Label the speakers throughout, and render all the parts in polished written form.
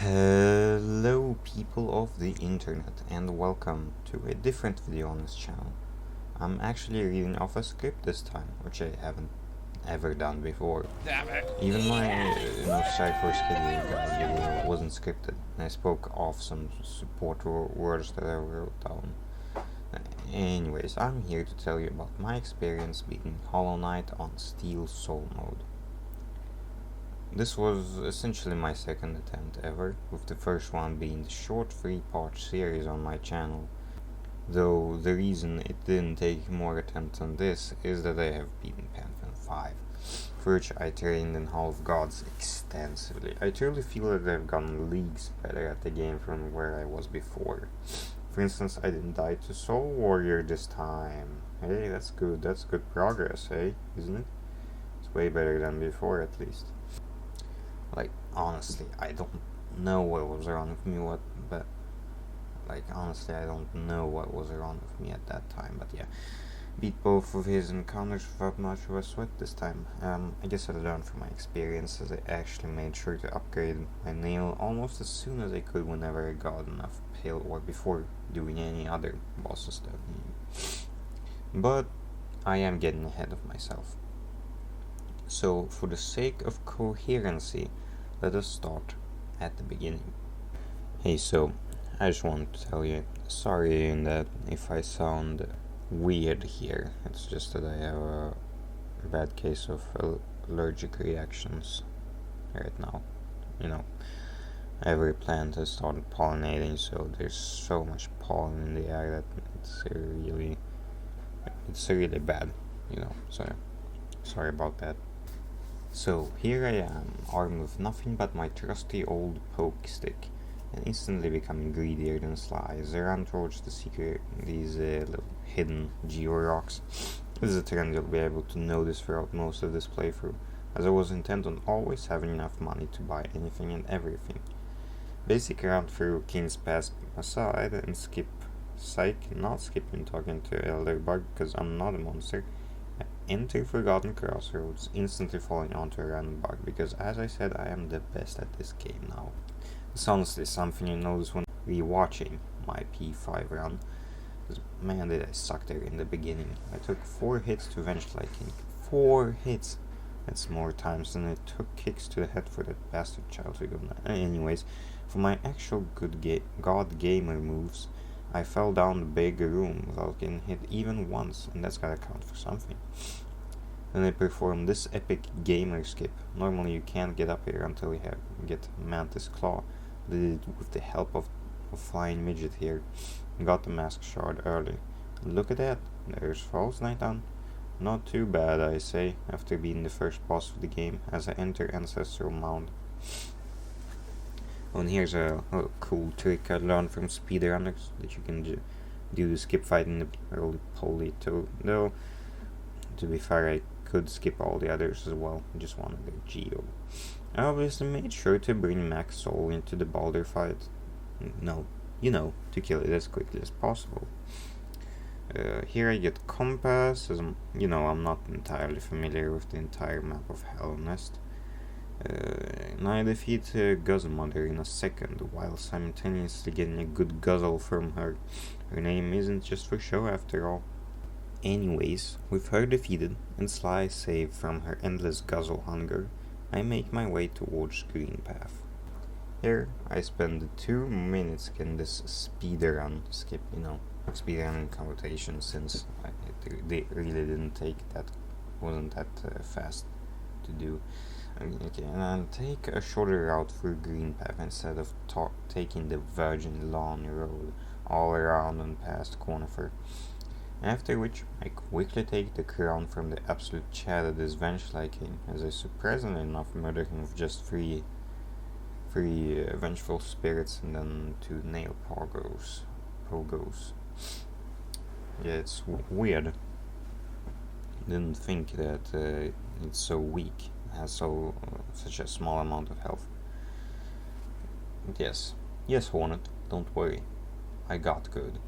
Speaker 1: Hello people of the internet and welcome to a different video on this channel. I'm actually reading off a script this time, which I haven't ever done before.
Speaker 2: Damn it.
Speaker 1: Even my Sorry for Scheduling video wasn't scripted. I spoke off some support words that I wrote down. Anyways, I'm here to tell you about my experience beating Hollow Knight on Steel Soul mode. This was essentially my second attempt ever, with the first one being the short 3-part series on my channel. Though the reason it didn't take more attempts than this is that I have beaten Pantheon 5, for which I trained in Hall of Gods extensively. I truly feel that I've gotten leagues better at the game from where I was before. For instance, I didn't die to Soul Warrior this time. Hey, that's good progress, hey, isn't it? It's way better than before, at least. Like, honestly, I don't know what was wrong with me, I don't know what was wrong with me at that time, but yeah. Beat both of his encounters without much of a sweat this time. I guess I learned from my experience, as I actually made sure to upgrade my nail almost as soon as I could whenever I got enough pale ore before doing any other boss stuff. But I am getting ahead of myself. So, for the sake of coherency, let us start at the beginning. Hey, so, I just wanted to tell you, sorry in that if I sound weird here. It's just that I have a bad case of allergic reactions right now. Every plant has started pollinating, so there's so much pollen in the air that it's really bad, so sorry about that. So here I am, armed with nothing but my trusty old poke stick, and instantly becoming greedier than sly as I ran towards these little hidden geo-rocks. This is a trend you'll be able to notice throughout most of this playthrough, as I was intent on always having enough money to buy anything and everything. Basically run through King's Pass aside and not skipping talking to Elderbug because I'm not a monster. Enter Forgotten Crossroads, instantly falling onto a random bug because, as I said, I am the best at this game now. It's honestly something you notice when rewatching my P5 run. Man, did I suck there in the beginning. I took 4 hits to avenge Lycan. 4 hits! That's more times than it took kicks to the head for that bastard child to go. Anyways, for my actual good God Gamer moves, I fell down the big room without getting hit even once, and that's gotta count for something. Then I performed this epic gamer skip. Normally you can't get up here until you get Mantis Claw. Did it with the help of a flying midget here. Got the mask shard early. Look at that, there's False Night on. Not too bad, I say, after being the first boss of the game, as I enter Ancestral Mound. And here's a cool trick I learned from speedrunners, that you can do the skip fight in the roly-poly toad. Though, to be fair, I could skip all the others as well, I just wanted their geo. I obviously made sure to bring Max Soul into the boulder fight. No, to kill it as quickly as possible. Here I get Compass, as I'm not entirely familiar with the entire map of Hellnest. And I defeat Guzzlemother in a second, while simultaneously getting a good guzzle from her. Her name isn't just for show after all. Anyways, with her defeated, and Sly saved from her endless guzzle hunger, I make my way towards Green Path. Here, I spend 2 minutes getting this speedrun skip, speedrun in quotation, since it really wasn't that fast to do. Okay, and I'll take a shorter route through Green Path instead of taking the Virgin Lawn Road all around and past Conifer. After which, I quickly take the crown from the absolute Chad of this Venge Lycan, as I surprisingly enough murder him with just 3 vengeful spirits and then 2 nail pogos. Yeah, it's weird. Didn't think that it's so weak. It has such a small amount of health. But yes, Hornet, don't worry. I got good.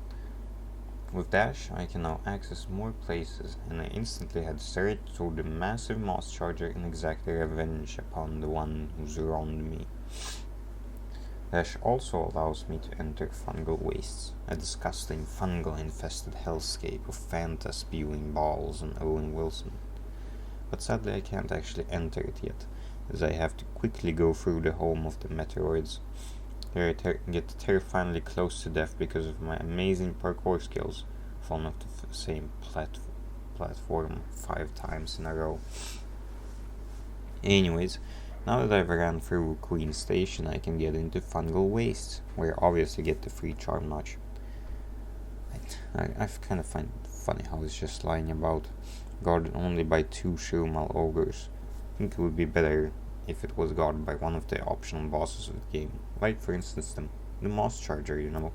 Speaker 1: With Dash, I can now access more places, and I instantly head straight toward the massive moss charger and exact revenge upon the one who's wronged me. Dash also allows me to enter Fungal Wastes, a disgusting fungal-infested hellscape of Fanta spewing balls and Owen Wilson. But sadly I can't actually enter it yet, as I have to quickly go through the home of the meteoroids. Here I get terrifyingly close to death because of my amazing parkour skills, falling off the same platform 5 times in a row. Anyways, now that I've ran through Queen Station, I can get into Fungal Wastes, where I obviously get the free Charm Notch. I kind of find it funny how it's just lying about, guarded only by 2 Shrumal ogres. I think it would be better if it was guarded by one of the optional bosses of the game, like for instance the Moss Charger, you know.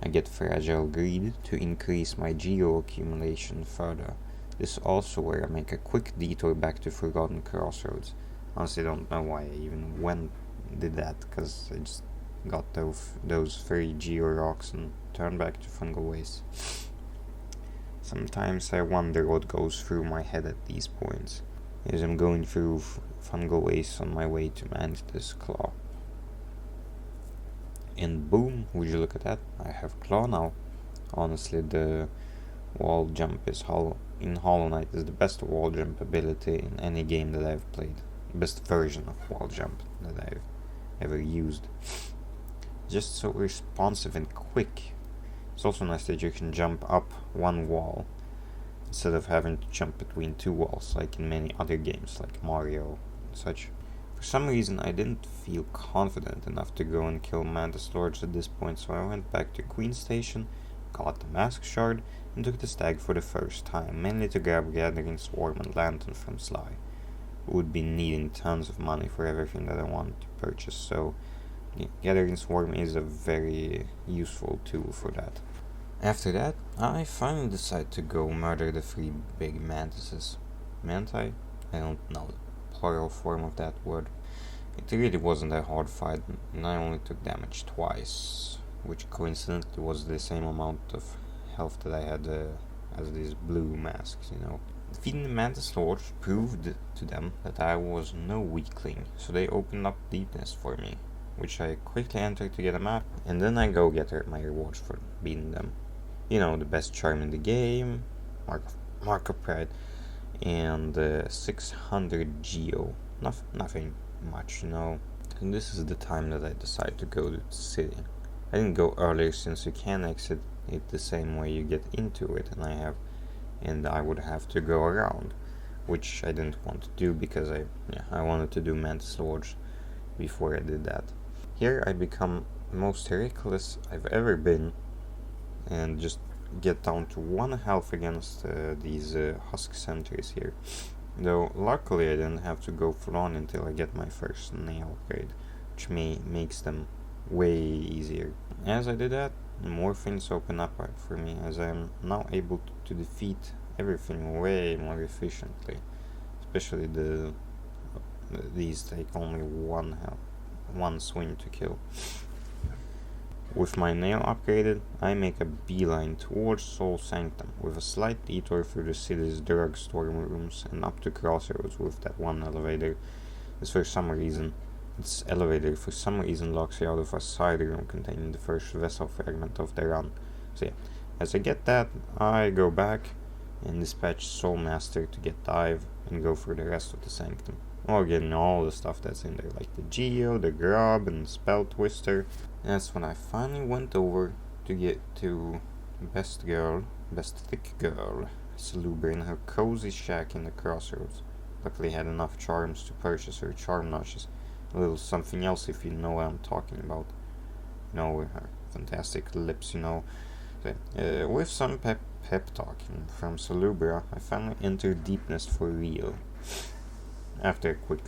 Speaker 1: I get Fragile Greed to increase my geo accumulation further. This is also where I make a quick detour back to Forgotten Crossroads. Honestly, I don't know why I even did that, because I just got those 3 geo rocks and turned back to Fungal Waste. Sometimes I wonder what goes through my head at these points, as I'm going through Fungal Waste on my way to Mantis Claw. And boom, would you look at that, I have Claw now. Honestly, the wall jump in Hollow Knight is the best wall jump ability in any game that I've played. The best version of wall jump that I've ever used. Just so responsive and quick. It's also nice that you can jump up one wall instead of having to jump between 2 walls like in many other games like Mario and such. For some reason I didn't feel confident enough to go and kill Mantis Lords at this point, so I went back to Queen Station, got the Mask Shard, and took the Stag for the first time, mainly to grab Gathering Swarm and Lantern from Sly, who would be needing tons of money for everything that I wanted to purchase, so yeah, Gathering Swarm is a very useful tool for that. After that, I finally decided to go murder the 3 big mantises. Manti? I don't know the plural form of that word. It really wasn't a hard fight, and I only took damage twice, which coincidentally was the same amount of health that I had as these blue masks, you know. Defeating the Mantis Lords proved to them that I was no weakling, so they opened up Deepness for me, which I quickly entered to get a map, and then I go get my rewards for beating them. You know, the best charm in the game, Mark of Pride, and 600 geo. Nothing much, you know. And this is the time that I decide to go to the city. I didn't go earlier since you can exit it the same way you get into it, and I would have to go around, which I didn't want to do because I wanted to do Mantis Lords before I did that. Here I become the most reckless I've ever been, and just get down to 1 health against these husk sentries here. Though luckily I didn't have to go full on until I get my first nail upgrade, which makes them way easier. As I did that, more things open up for me, as I am now able to defeat everything way more efficiently. Especially these take only 1 swing to kill. With my nail upgraded, I make a beeline towards Soul Sanctum, with a slight detour through the city's drugstore rooms and up to Crossroads with that 1 elevator. This elevator for some reason locks you out of a side room containing the first vessel fragment of the run. So yeah, as I get that, I go back and dispatch Soul Master to get Dive and go for the rest of the Sanctum. While getting all the stuff that's in there, like the Geo, the Grub, and the Spell Twister. And that's when I finally went over to get to Best Thick Girl, Salubra, in her cozy shack in the Crossroads. Luckily had enough charms to purchase her charm notches. A little something else if you know what I'm talking about. You know, with her fantastic lips, you know. So, with some pep talking from Salubra, I finally entered Deepness for real. After a quick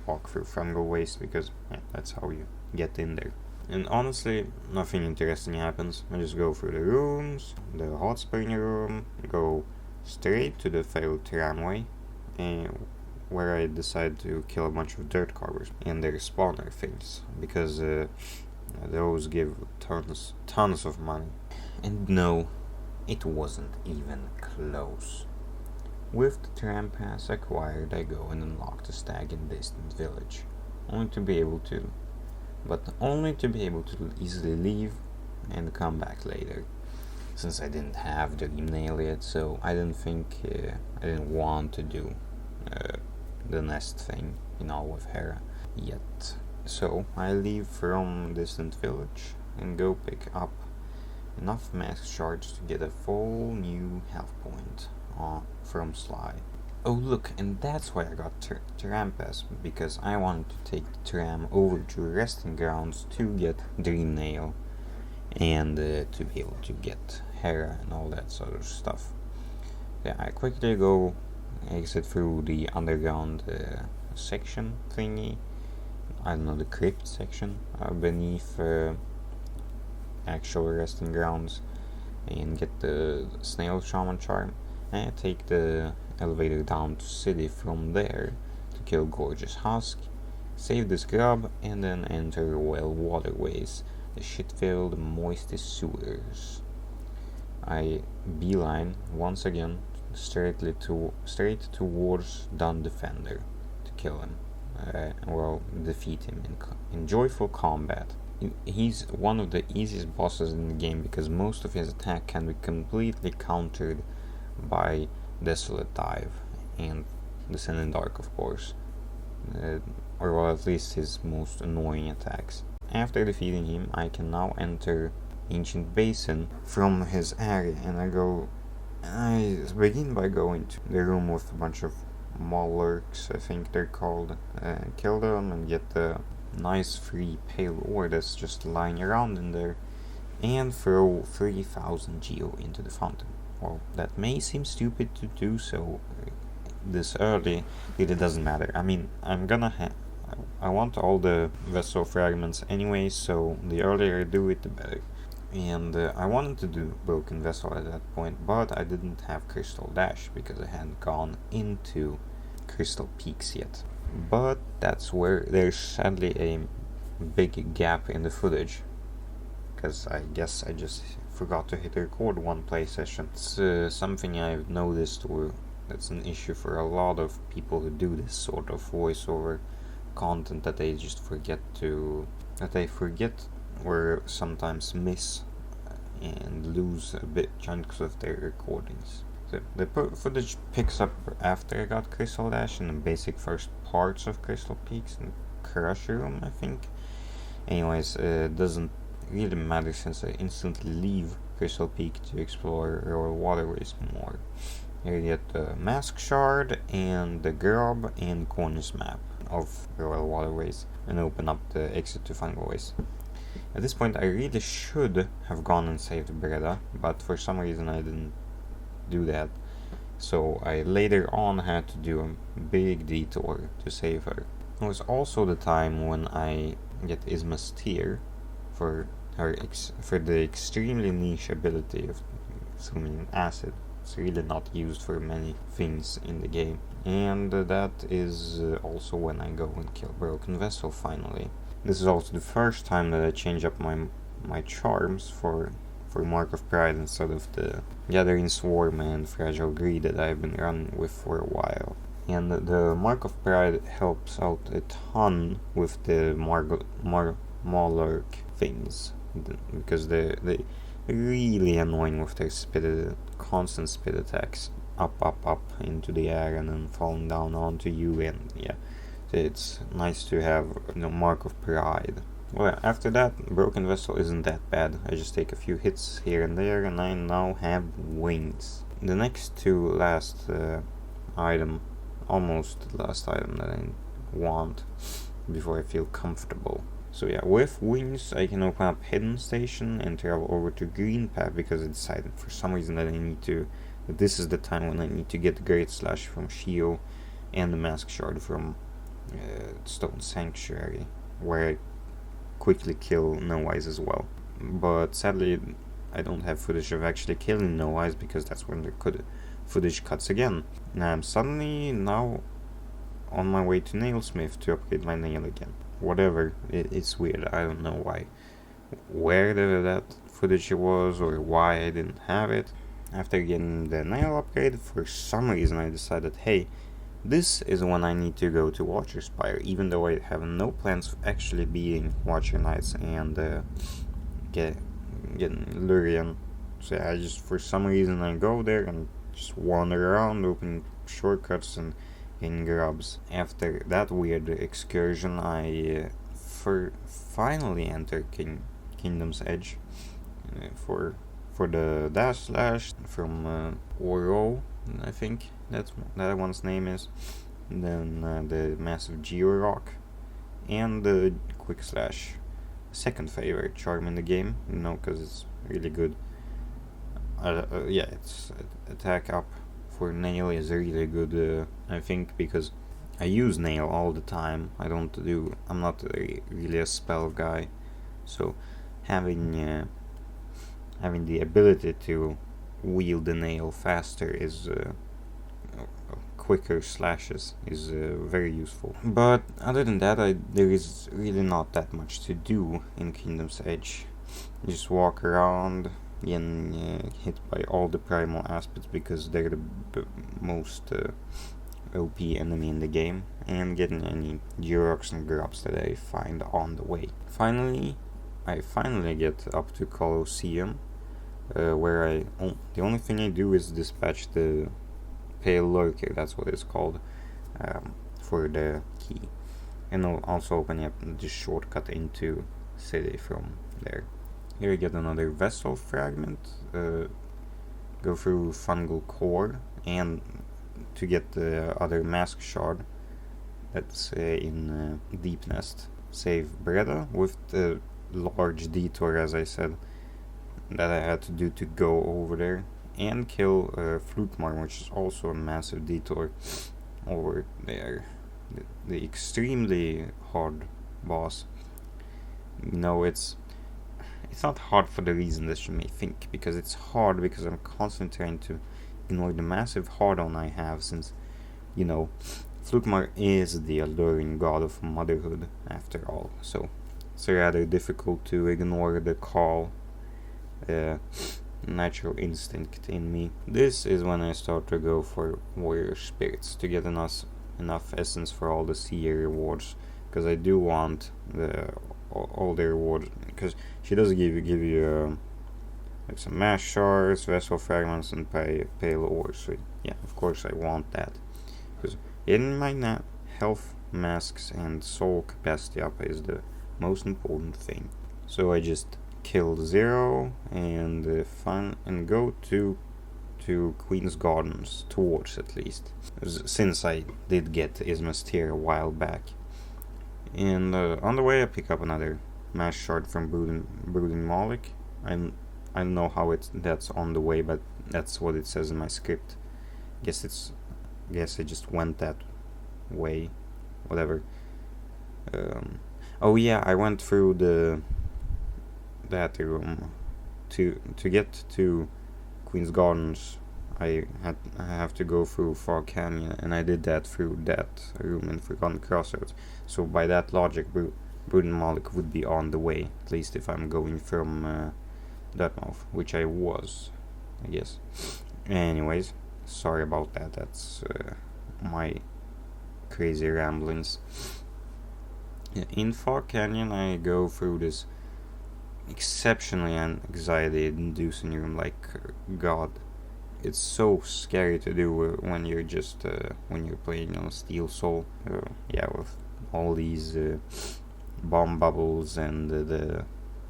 Speaker 1: walk through Fungal Waste, because that's how you get in there. And honestly, nothing interesting happens. I just go through the rooms, the hot spring room, go straight to the failed tramway, where I decide to kill a bunch of dirt carvers and their spawner things, because those give tons of money. And no, it wasn't even close. With the tram pass acquired, I go and unlock the Stag in Distant Village, only to be able to but only to be able to easily leave and come back later. Since I didn't have the nail yet, so I didn't want to do the nest thing, with Hera yet. So I leave from distant village and go pick up enough mask shards to get a full new health point from Sly. Oh look, and that's why I got Tram Pass, because I wanted to take the tram over to Resting Grounds to get Dream Nail and to be able to get Hera and all that sort of stuff. Yeah, I quickly go exit through the underground section thingy, I don't know, the crypt section beneath actual Resting Grounds, and get the Snail Shaman Charm, and I take the elevator down to city from there to kill Gorgeous Husk, save this grub, and then enter Well Waterways, the shit-filled, moistest sewers. I beeline once again straight towards Dun Defender to kill him, defeat him in joyful combat. He's one of the easiest bosses in the game because most of his attack can be completely countered by Desolate Dive and Descend in Dark, of course, or at least his most annoying attacks. After defeating him, I can now enter Ancient Basin from his area, and I begin by going to the room with a bunch of MONARCHs, I think they're called, kill them and get the nice free pale ore that's just lying around in there, and throw 3000 geo into the fountain. Well, that may seem stupid to do so this early, it doesn't matter. I mean, I want all the vessel fragments anyway, so the earlier I do it, the better. And I wanted to do Broken Vessel at that point, but I didn't have Crystal Dash because I hadn't gone into Crystal Peaks yet. But that's where there's sadly a big gap in the footage, because I guess I just forgot to hit record one play session. It's something I've noticed, or that's an issue for a lot of people who do this sort of voiceover content, that they just forget or sometimes miss and lose a bit chunks of their recordings. The footage picks up after I got Crystal Dash in the basic first parts of Crystal Peaks and Crush Room, I think. Anyways, it doesn't really matter since I instantly leave Crystal Peak to explore Royal Waterways more. Here you get the Mask Shard and the Grub and Corners map of Royal Waterways, and open up the exit to Fungoways. At this point I really should have gone and saved Breda, but for some reason I didn't do that, so I later on had to do a big detour to save her. It was also the time when I get Isma's Tear for the extremely niche ability of swimming in acid. It's really not used for many things in the game, and that is also when I go and kill Broken Vessel finally. This is also the first time that I change up my charms for Mark of Pride instead of the Gathering Swarm and Fragile Greed that I've been running with for a while. And the Mark of Pride helps out a ton with the Monarch things, because they're really annoying with their constant spit attacks. Up into the air and then falling down onto you, and yeah. It's nice to have Mark of Pride. Well, after that, Broken Vessel isn't that bad. I just take a few hits here and there, and I now have wings. The next to last almost the last item that I want before I feel comfortable. So yeah, with wings I can open up Hidden Station and travel over to Green Path, because I decided for some reason that this is the time when I need to get the Great Slash from Shio and the Mask Shard from Stone Sanctuary, where I quickly kill No Eyes as well. But sadly I don't have footage of actually killing No Eyes, because that's when the footage cuts again. And I'm suddenly now on my way to Nailsmith to upgrade my nail again. Whatever, it's weird, I don't know where that footage was or why I didn't have it. After getting the nail upgrade, for some reason I decided, hey, This is when I need to go to Watcher Spire, even though I have no plans of actually being Watcher Knights and getting Lurian. So I just, for some reason, I go there and just wander around, opening shortcuts and getting grubs. After that weird excursion, I finally enter Kingdom's Edge for the dash slash from Oro, I think that one's name is. And then the massive Geo-Rock and the quick slash. Second favorite charm in the game, because it's really good. Yeah, it's attack up for nail is really good, I think, because I use nail all the time. I'm not really a spell guy, so having the ability to wield the nail faster is quicker slashes is very useful. But other than that, there is really not that much to do in Kingdom's Edge. You just walk around, getting hit by all the primal aspects because they're the most OP enemy in the game, and getting any Durox and grubs that I find on the way. I finally get up to Colosseum, where the only thing I do is dispatch the Pale Lurker, that's what it's called, for the key, and also opening up the shortcut into city from there. Here you get another vessel fragment, go through Fungal Core, and to get the other mask shard that's in Deep Nest. Save Breda with the large detour, as I said, that I had to do to go over there, and kill Flutmarm, which is also a massive detour over there. The extremely hard boss. It's not hard for the reason that you may think, because it's hard because I'm constantly trying to ignore the massive hard-on I have, since, Flukmar is the alluring god of motherhood, after all, so it's rather difficult to ignore the call, natural instinct in me. This is when I start to go for warrior spirits to get enough essence for all the seer rewards, because I do want all the rewards, because she does give you like some mass shards, vessel fragments, and pale ores. So yeah, of course I want that, because in my health, masks, and soul capacity up is the most important thing. So I just kill 0 and go to Queen's Gardens, towards at least, since I did get Isma's Tear a while back. And on the way I pick up another mass shard from Brooding Moloch. I don't know how that's on the way, but that's what it says in my script. Guess I just went that way, whatever. Oh yeah, I went through that room to get to Queen's Gardens. I have to go through Fog Canyon, and I did that through that room in Forgotten Crossroads. So by that logic, Brooding Moloch would be on the way, at least if I'm going from Dartmouth, which I was, I guess. Anyways, sorry about that. That's my crazy ramblings. Yeah, in Fog Canyon, I go through this exceptionally anxiety-inducing room. Like, God, it's so scary to do when you're just when you're playing on Steel Soul. Yeah, with all these bomb bubbles and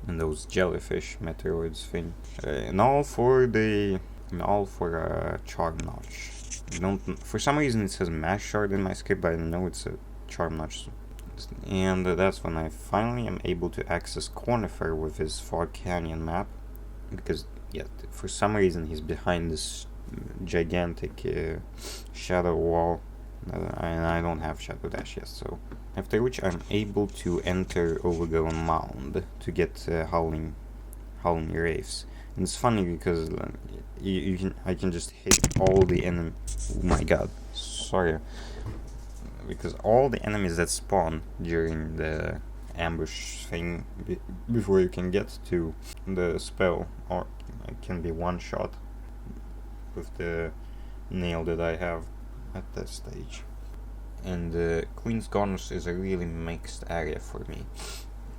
Speaker 1: those jellyfish meteoroids thing, and all for charm notch. For some reason it says mass shard in my script, but I know it's a charm notch. And that's when I finally am able to access Cornifer with his Fog Canyon map, because for some reason he's behind this gigantic shadow wall, and I don't have Shadow Dash yet, so after which I'm able to enter Overgrown Mound to get Howling Wraiths. And it's funny because I can just hit all the enemy. Oh my god, sorry. Because all the enemies that spawn during the ambush thing before you can get to the spell can be one shot with the nail that I have at that stage. and Queen's Gardens is a really mixed area for me.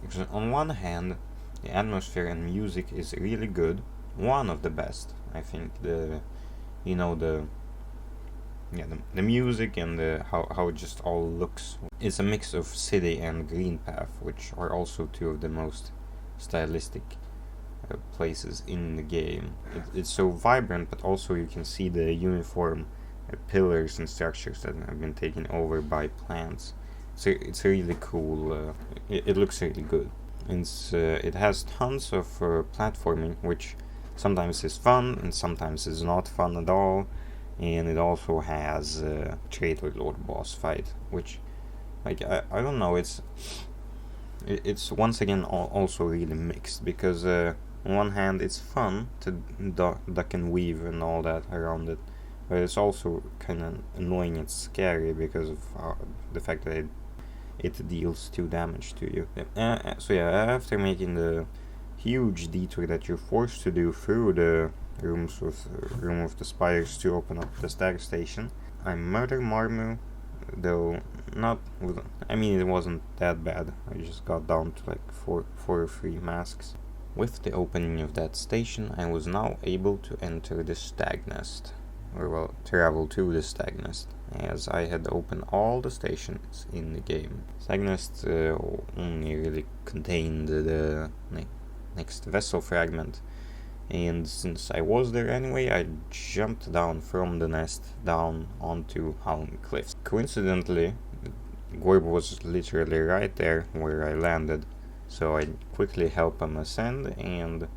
Speaker 1: Because on one hand, the atmosphere and music is really good, one of the best. I think the music and how it just all looks. It's a mix of City and Green Path, which are also two of the most stylistic places in the game. It's so vibrant, but also you can see the uniform pillars and structures that have been taken over by plants. So it's really cool. It looks really good. It has tons of platforming, which sometimes is fun and sometimes is not fun at all. And it also has a Traitor Lord boss fight, which, like, I don't know, it's once again also really mixed, because on one hand it's fun to duck and weave and all that around it, but it's also kind of annoying and scary because of the fact that it deals 2 damage to you. So yeah, after making the huge detour that you're forced to do through the room with the spiders to open up the stag station, I murder Marmu, though not with, I mean, it wasn't that bad. I just got down to like 4 or 3 masks. With the opening of that station, I was now able to enter the stag nest, or well, travel to the stag nest, as I had opened all the stations in the game. Stag nest only really contained the next vessel fragment, and since I was there anyway, I jumped down from the nest down onto Howling Cliffs. Coincidentally, Gorb was literally right there where I landed, so I quickly helped him ascend, and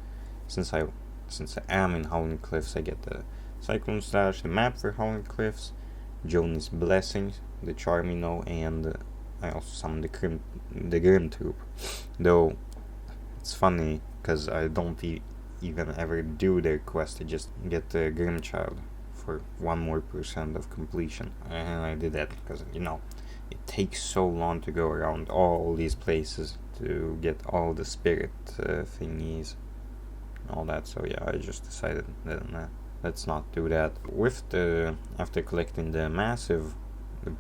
Speaker 1: since I am in Howling Cliffs, I get the Cyclone Slash, the map for Howling Cliffs, Joni's Blessing, the charm, and I also summoned the Grim Troop. Though it's funny because I don't even ever do their quest. I just get the Grim Child for 1% more of completion, and I did that because it takes so long to go around all these places to get all the spirit thingies and all that. So yeah, I just decided that let's not do that. After collecting the massive,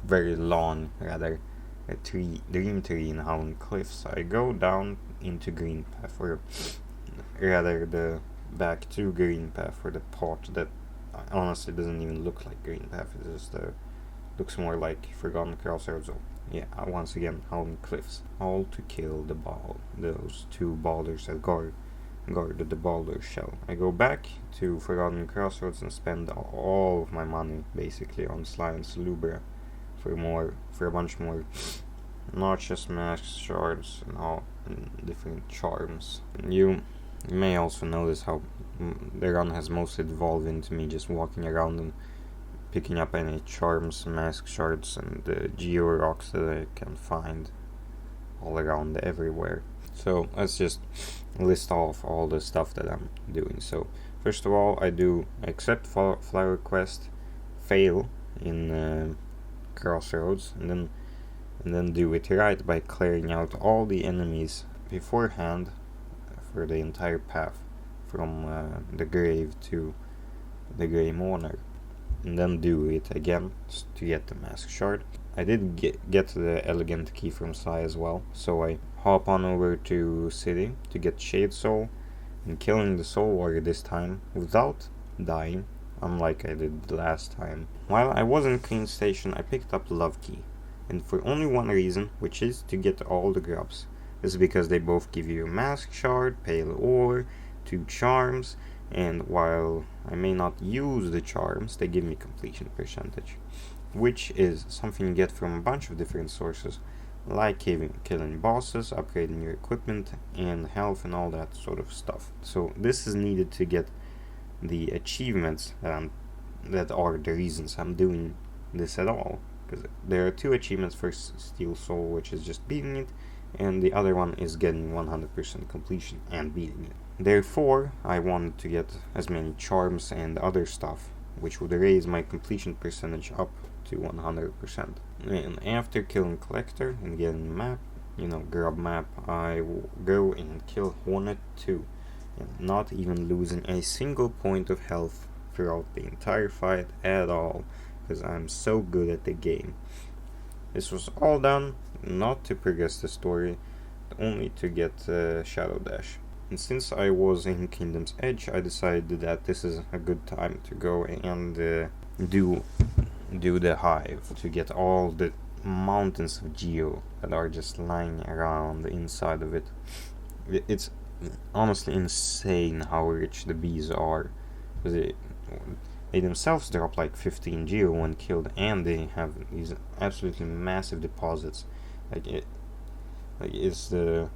Speaker 1: very long rather, dream tree in Howling Cliffs, I go down into Green Path, or rather the back to Green Path for the part that honestly doesn't even look like Green Path. It just looks more like Forgotten Crossroads. So yeah, once again, Howling Cliffs, all to kill those 2 boulders that guarded the boulder shell. I go back to Forgotten Crossroads and spend all of my money basically on Sly and Salubra for a bunch more notches, masks, shards, and different charms. You may also notice how the run has mostly devolved into me just walking around and picking up any charms, mask shards, and the geo rocks that I can find all around everywhere. So let's just list off all the stuff that I'm doing. So first of all, I do accept flower quest, fail in Crossroads, and then do it right by clearing out all the enemies beforehand for the entire path from the grave to the Grey Monarch, and then do it again to get the mask shard. I did get the elegant key from Sly as well, so I hop on over to City to get Shade Soul, and killing the Soul Warrior this time without dying, unlike I did the last time. While I was in Queen Station, I picked up Love Key, and for only one reason, which is to get all the grubs. This is because they both give you a mask shard, pale ore, 2 charms, and while I may not use the charms, they give me completion percentage, which is something you get from a bunch of different sources, like killing bosses, upgrading your equipment and health and all that sort of stuff. So this is needed to get the achievements that are the reasons I'm doing this at all, because there are 2 achievements for Steel Soul, which is just beating it, and the other one is getting 100% completion and beating it. Therefore, I wanted to get as many charms and other stuff, which would raise my completion percentage up to 100%. And after killing Collector and getting the map, grub map, I will go and kill Hornet 2, and not even losing a single point of health throughout the entire fight at all, because I'm so good at the game. This was all done not to progress the story, only to get Shadow Dash. And since I was in Kingdom's Edge, I decided that this is a good time to go and do the hive, to get all the mountains of geo that are just lying around the inside of it. It's honestly insane how rich the bees are. They themselves drop like 15 geo when killed, and they have these absolutely massive deposits. There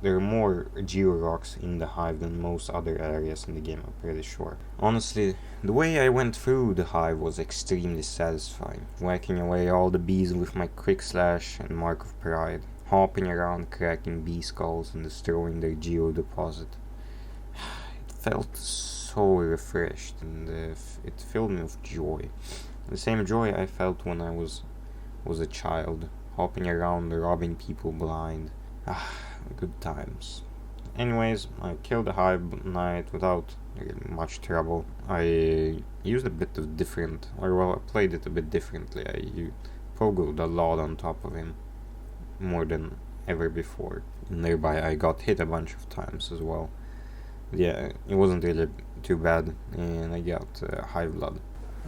Speaker 1: are more geo rocks in the hive than most other areas in the game, I'm pretty sure. Honestly, the way I went through the hive was extremely satisfying, whacking away all the bees with my quick slash and mark of pride, hopping around cracking bee skulls and destroying their geo deposit. It felt so refreshed, and it filled me with joy. The same joy I felt when I was a child, hopping around robbing people blind. Good times. Anyways, I killed the hive knight without really much trouble. I used a bit of different, I played it a bit differently. I pogoed a lot on top of him, more than ever before. And thereby I got hit a bunch of times as well. Yeah, it wasn't really too bad, and I got Hive Blood.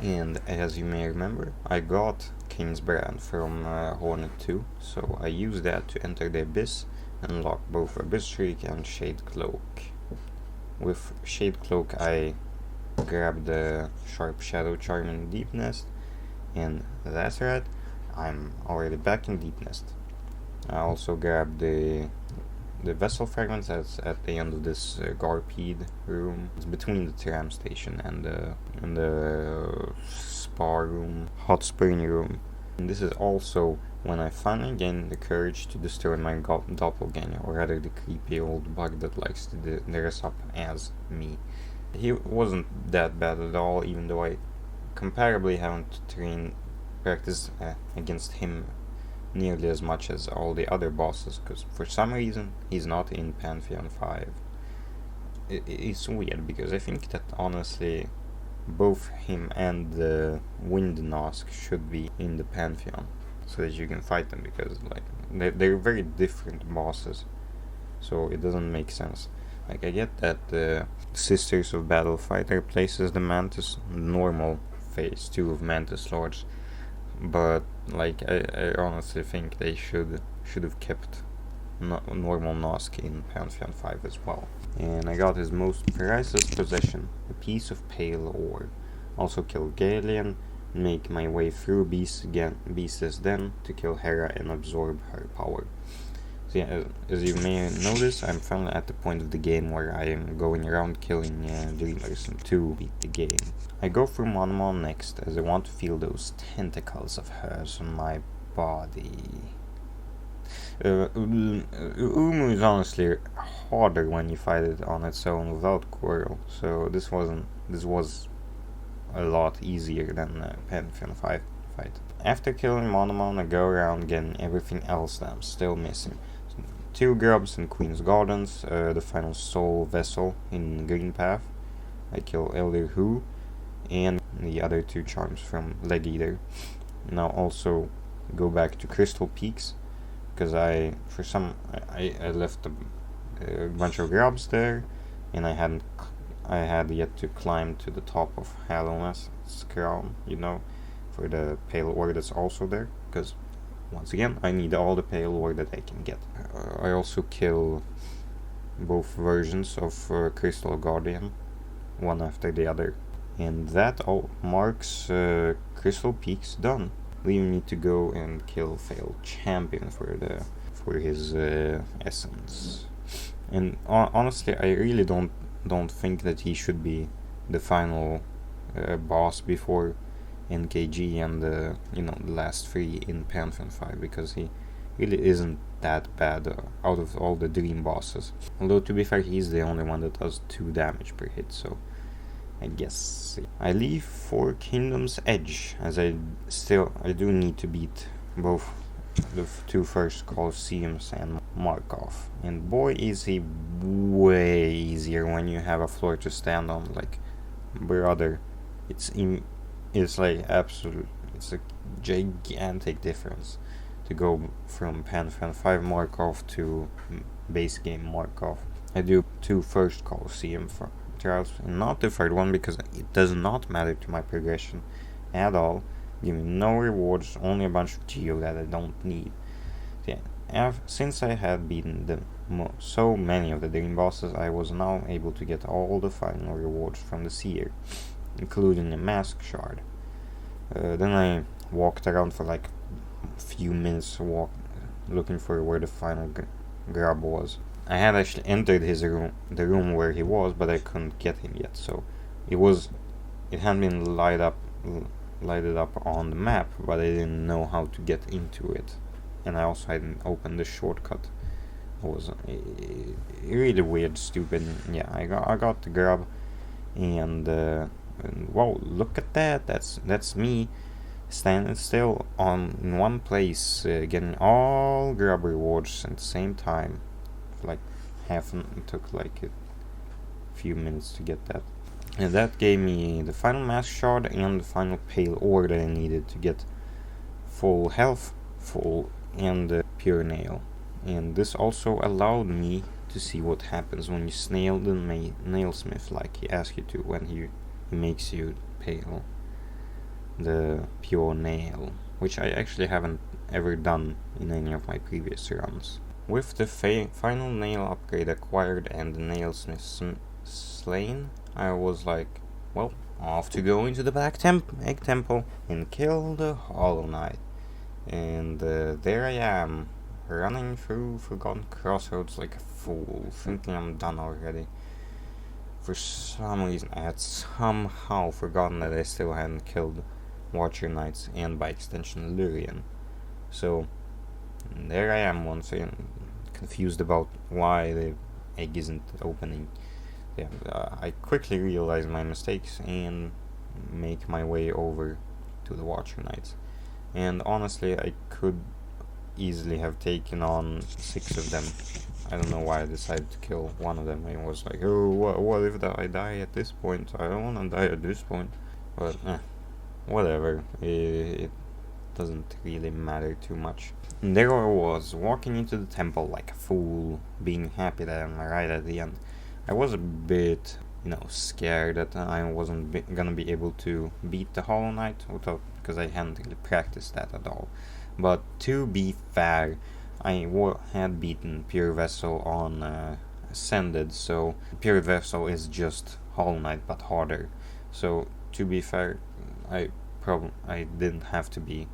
Speaker 1: And as you may remember, I got King's Brand from Hornet 2, so I used that to enter the Abyss and unlock both Abyss Shriek and Shade Cloak. With Shade Cloak I grabbed the Sharp Shadow Charm in Deep Nest, and that's right, I'm already back in Deep Nest. I also grabbed the vessel fragments that's at the end of this Garpede room. It's between the tram station and the spa room, hot spring room. And this is also when I finally gained the courage to destroy my doppelganger, or rather the creepy old bug that likes to dress up as me. He wasn't that bad at all, even though I comparably haven't practiced against him nearly as much as all the other bosses, because for some reason he's not in Pantheon 5. It's weird, because I think that honestly both him and the Wind Nosk should be in the Pantheon, so that you can fight them, because like they're very different bosses, so it doesn't make sense. Like, I get that the Sisters of Battle Fighter places the Mantis normal phase 2 of Mantis Lords, but like I honestly think they should have kept normal Nosk in Pantheon 5 as well. And I got his most priceless possession, a piece of pale ore. Also kill Galeon, make my way through Beast's Den to kill Hera and absorb her power. So yeah, as you may notice, I'm finally at the point of the game where I am going around killing Dreamers to beat the game. I go through Monomon next, as I want to feel those tentacles of hers on my body. Umu is honestly harder when you fight it on its own without Coral, so this was a lot easier than Pantheon 5 fight. After killing Monomon, I go around getting everything else that I'm still missing. 2 grubs in Queen's Gardens, the final soul vessel in Green Path. I kill Elder Hu, and the other 2 charms from Leg Eater. Now also go back to Crystal Peaks, because I left a bunch of grubs there, and I had yet to climb to the top of Hallowness crown, for the pale ore that's also there, because once again I need all the pale ore that I can get. I also kill both versions of Crystal Guardian, one after the other, and that all marks Crystal Peaks done, leaving me to go and kill Failed Champion for his essence. And honestly, I really don't think that he should be the final boss before NKG and the last 3 in Pantheon 5, because he really isn't that bad out of all the dream bosses. Although, to be fair, he's the only one that does 2 damage per hit, so I guess I leave for Kingdom's Edge, as I do need to beat both the 2 first Colosseums and Markov. And boy, is he way easier when you have a floor to stand on. Like, brother, it's like absolute. It's a gigantic difference to go from Pantheon 5 Markov to base game Markov. I do 2 first Colosseum for trials and not the third one because it does not matter to my progression at all. Give me no rewards, only a bunch of geo that I don't need. Yeah, since I had beaten so many of the dream bosses, I was now able to get all the final rewards from the seer, including a mask shard. Then I walked around for like a few minutes looking for where the final grub was. I had actually entered the room where he was, but I couldn't get him yet, so it had been lighted up on the map, but I didn't know how to get into it. And I also hadn't opened the shortcut. It was really weird, stupid. Yeah, I got the grub, and wow, look at that! That's me standing still in one place, getting all grub rewards at the same time. Like it took like a few minutes to get that, and that gave me the final mask shard and the final pale ore that I needed to get full health, and pure nail. And this also allowed me to see what happens when you snail the nailsmith like he asks you to when he makes you pale the pure nail, which I actually haven't ever done in any of my previous runs. With the final nail upgrade acquired and the nailsmith slain, I was like, well, off to go into the Black Egg Temple and kill the Hollow Knight. And there I am, running through Forgotten Crossroads like a fool, thinking I'm done already. For some reason, I had somehow forgotten that I still hadn't killed Watcher Knights and by extension Lurian. So there I am once again, confused about why the egg isn't opening. Yeah, I quickly realize my mistakes and make my way over to the Watcher Knights. And honestly, I could easily have taken on 6 of them. I don't know why I decided to kill one of them. I was like, oh, what if I die at this point? I don't want to die at this point. But whatever. It doesn't really matter too much. And there I was, walking into the temple like a fool, being happy that I'm right at the end. I was a bit, scared that I wasn't gonna be able to beat the Hollow Knight because I hadn't really practiced that at all. But to be fair, I had beaten Pure Vessel on Ascended, so Pure Vessel is just Hollow Knight but harder. So to be fair, I didn't have to be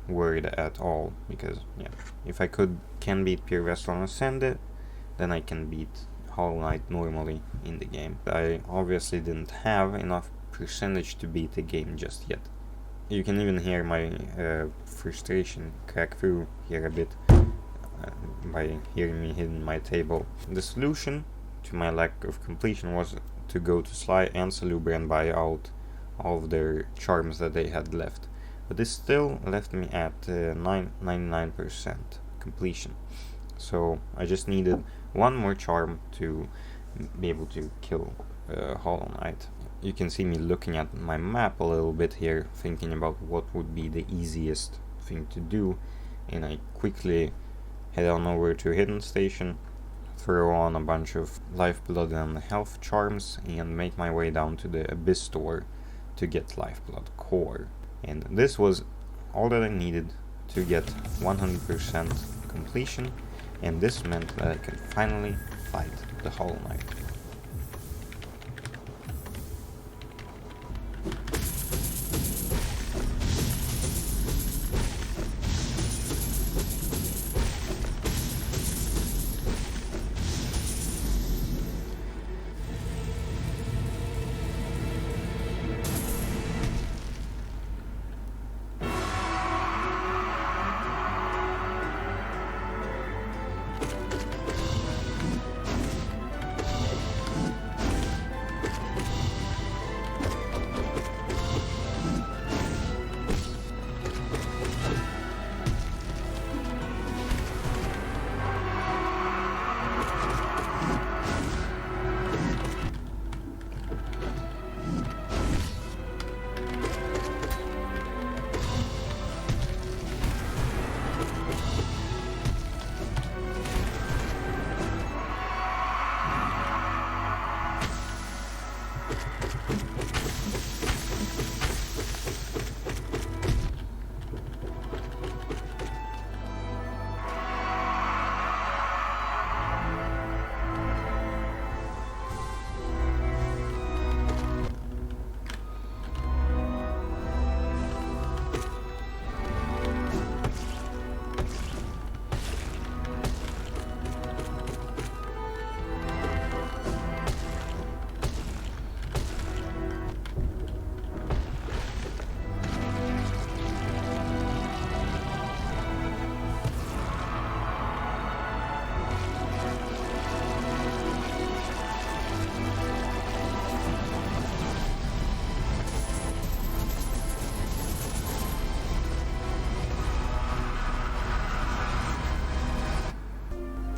Speaker 1: worried at all, because if I can beat Pure Vessel on Ascended, then I can beat Hollow Knight normally in the game. I obviously didn't have enough percentage to beat the game just yet. You can even hear my frustration crack through here a bit by hearing me hitting my table. The solution to my lack of completion was to go to Sly and Salubra and buy out all of their charms that they had left. But this still left me at 99% completion. So I just needed one more charm to be able to kill Hollow Knight. You can see me looking at my map a little bit here, thinking about what would be the easiest thing to do, and I quickly head on over to Hidden Station, throw on a bunch of Lifeblood and health charms, and make my way down to the Abyss Store to get Lifeblood Core. And this was all that I needed to get 100% completion, and this meant that I could finally fight the Hollow Knight.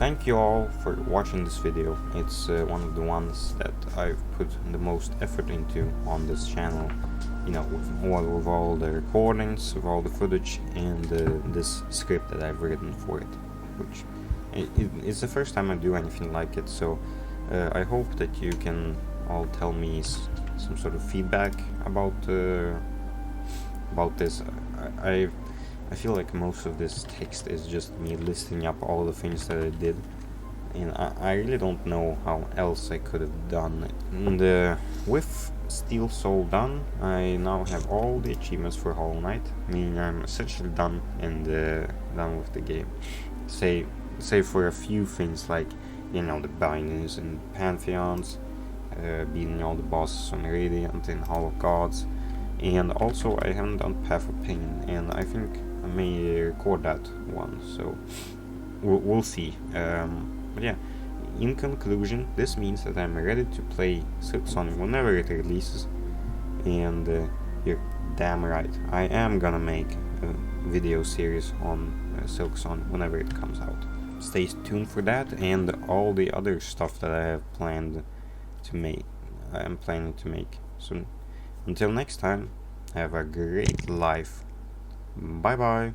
Speaker 1: thank you all for watching this video. It's one of the ones that I've put the most effort into on this channel. You know, with all the recordings, with all the footage, and this script that I've written for it, which it's the first time I do anything like it. So I hope that you can all tell me some sort of feedback about this. I feel like most of this text is just me listing up all the things that I did, and I really don't know how else I could have done it. And with Steel Soul done, I now have all the achievements for Hollow Knight, meaning I'm essentially done and done with the game. Save for a few things like, you know, the bindings and pantheons, beating all the bosses on Radiant and Hall of Gods, and also I haven't done Path of Pain, and I think I may record that one, so we'll see. But yeah, in conclusion, this means that I'm ready to play CYCLONE whenever it releases, and you're damn right, I am gonna make a video series on CYCLONE whenever it comes out. Stay tuned for that and all the other stuff that I have planned to make. I am planning to make. So until next time, have a great life. Bye bye.